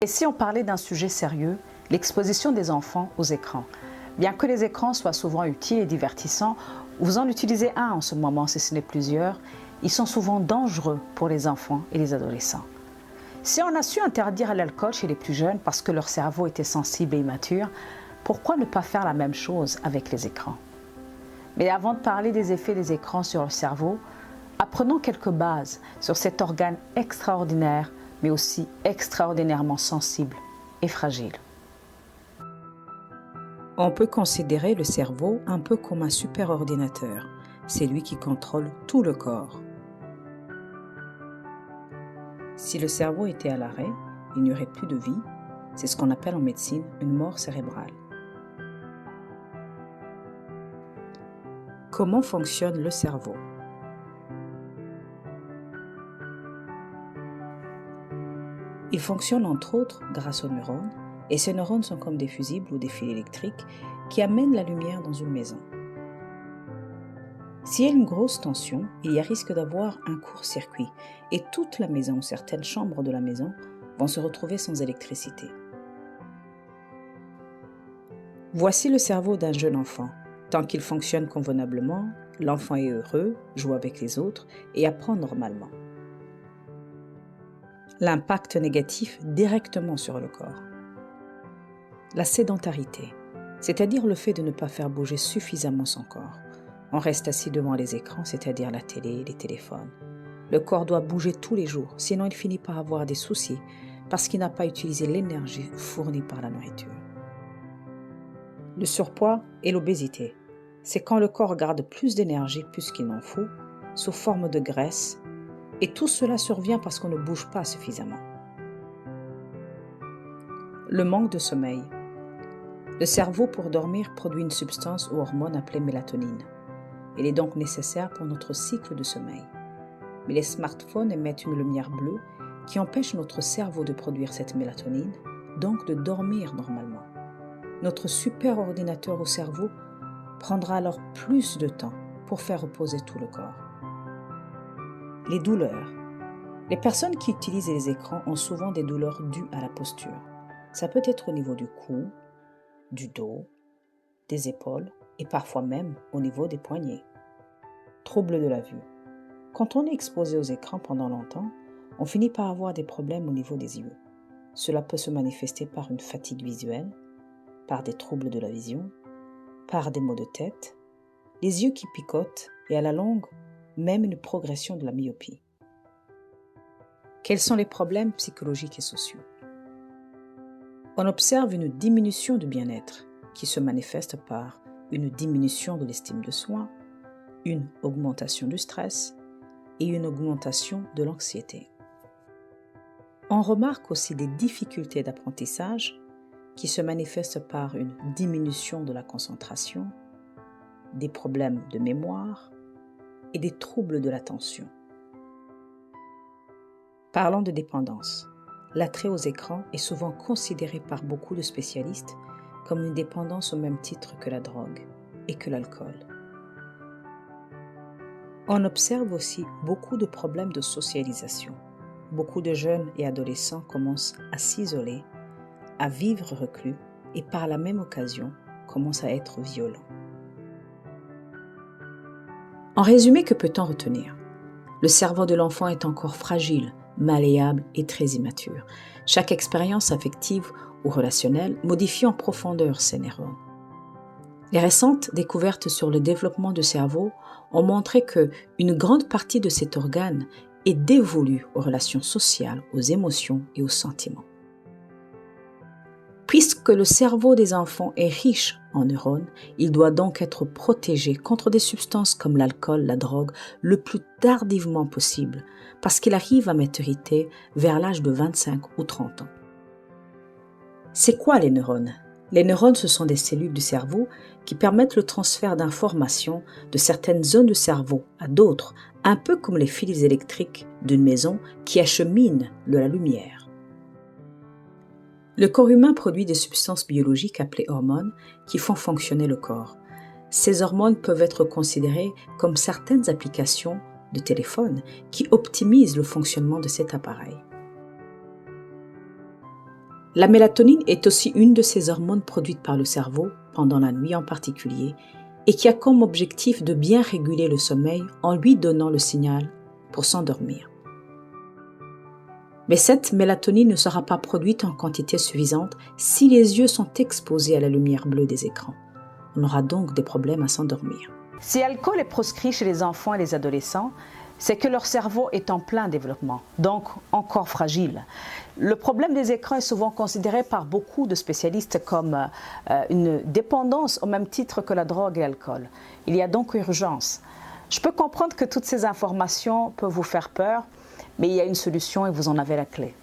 Et si on parlait d'un sujet sérieux, l'exposition des enfants aux écrans? Bien que les écrans soient souvent utiles et divertissants, vous en utilisez un en ce moment si ce n'est plusieurs, ils sont souvent dangereux pour les enfants et les adolescents. Si on a su interdire l'alcool chez les plus jeunes parce que leur cerveau était sensible et immature, pourquoi ne pas faire la même chose avec les écrans? Mais avant de parler des effets des écrans sur le cerveau, apprenons quelques bases sur cet organe extraordinaire, mais aussi extraordinairement sensible et fragile. On peut considérer le cerveau un peu comme un superordinateur. C'est lui qui contrôle tout le corps. Si le cerveau était à l'arrêt, il n'y aurait plus de vie. C'est ce qu'on appelle en médecine une mort cérébrale. Comment fonctionne le cerveau? Il fonctionne entre autres grâce aux neurones, et ces neurones sont comme des fusibles ou des fils électriques qui amènent la lumière dans une maison. S'il y a une grosse tension, il y a risque d'avoir un court-circuit et toute la maison ou certaines chambres de la maison vont se retrouver sans électricité. Voici le cerveau d'un jeune enfant. Tant qu'il fonctionne convenablement, l'enfant est heureux, joue avec les autres et apprend normalement. L'impact négatif directement sur le corps. La sédentarité, c'est-à-dire le fait de ne pas faire bouger suffisamment son corps. On reste assis devant les écrans, c'est-à-dire la télé, les téléphones. Le corps doit bouger tous les jours, sinon il finit par avoir des soucis parce qu'il n'a pas utilisé l'énergie fournie par la nourriture. Le surpoids et l'obésité, c'est quand le corps garde plus d'énergie puisqu'il n'en faut, sous forme de graisse, et tout cela survient parce qu'on ne bouge pas suffisamment. Le manque de sommeil. Le cerveau, pour dormir, produit une substance ou hormone appelée mélatonine. Elle est donc nécessaire pour notre cycle de sommeil. Mais les smartphones émettent une lumière bleue qui empêche notre cerveau de produire cette mélatonine, donc de dormir normalement. Notre superordinateur au cerveau prendra alors plus de temps pour faire reposer tout le corps. Les douleurs. Les personnes qui utilisent les écrans ont souvent des douleurs dues à la posture. Ça peut être au niveau du cou, du dos, des épaules et parfois même au niveau des poignets. Troubles de la vue. Quand on est exposé aux écrans pendant longtemps, on finit par avoir des problèmes au niveau des yeux. Cela peut se manifester par une fatigue visuelle, par des troubles de la vision, par des maux de tête, les yeux qui picotent et à la longue, même une progression de la myopie. Quels sont les problèmes psychologiques et sociaux? On observe une diminution du bien-être qui se manifeste par une diminution de l'estime de soi, une augmentation du stress et une augmentation de l'anxiété. On remarque aussi des difficultés d'apprentissage qui se manifestent par une diminution de la concentration, des problèmes de mémoire et des troubles de l'attention. Parlons de dépendance. L'attrait aux écrans est souvent considéré par beaucoup de spécialistes comme une dépendance au même titre que la drogue et que l'alcool. On observe aussi beaucoup de problèmes de socialisation. Beaucoup de jeunes et adolescents commencent à s'isoler, à vivre reclus et par la même occasion commencent à être violents. En résumé, que peut-on retenir? Le cerveau de l'enfant est encore fragile, malléable et très immature. Chaque expérience affective ou relationnelle modifie en profondeur ces neurones. Les récentes découvertes sur le développement du cerveau ont montré qu'une grande partie de cet organe est dévolue aux relations sociales, aux émotions et aux sentiments. Puisque le cerveau des enfants est riche en neurones, il doit donc être protégé contre des substances comme l'alcool, la drogue, le plus tardivement possible, parce qu'il arrive à maturité vers l'âge de 25 ou 30 ans. C'est quoi les neurones? Les neurones, ce sont des cellules du cerveau qui permettent le transfert d'informations de certaines zones du cerveau à d'autres, un peu comme les fils électriques d'une maison qui acheminent de la lumière. Le corps humain produit des substances biologiques appelées hormones qui font fonctionner le corps. Ces hormones peuvent être considérées comme certaines applications de téléphone qui optimisent le fonctionnement de cet appareil. La mélatonine est aussi une de ces hormones produites par le cerveau, pendant la nuit en particulier, et qui a comme objectif de bien réguler le sommeil en lui donnant le signal pour s'endormir. Mais cette mélatonine ne sera pas produite en quantité suffisante si les yeux sont exposés à la lumière bleue des écrans. On aura donc des problèmes à s'endormir. Si l'alcool est proscrit chez les enfants et les adolescents, c'est que leur cerveau est en plein développement, donc encore fragile. Le problème des écrans est souvent considéré par beaucoup de spécialistes comme une dépendance au même titre que la drogue et l'alcool. Il y a donc urgence. Je peux comprendre que toutes ces informations peuvent vous faire peur, mais il y a une solution et vous en avez la clé.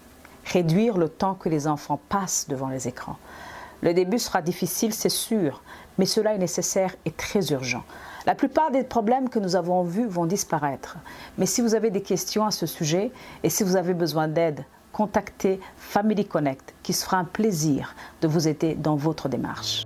Réduire le temps que les enfants passent devant les écrans. Le début sera difficile, c'est sûr, mais cela est nécessaire et très urgent. La plupart des problèmes que nous avons vus vont disparaître. Mais si vous avez des questions à ce sujet et si vous avez besoin d'aide, contactez Family Connect, qui se fera un plaisir de vous aider dans votre démarche.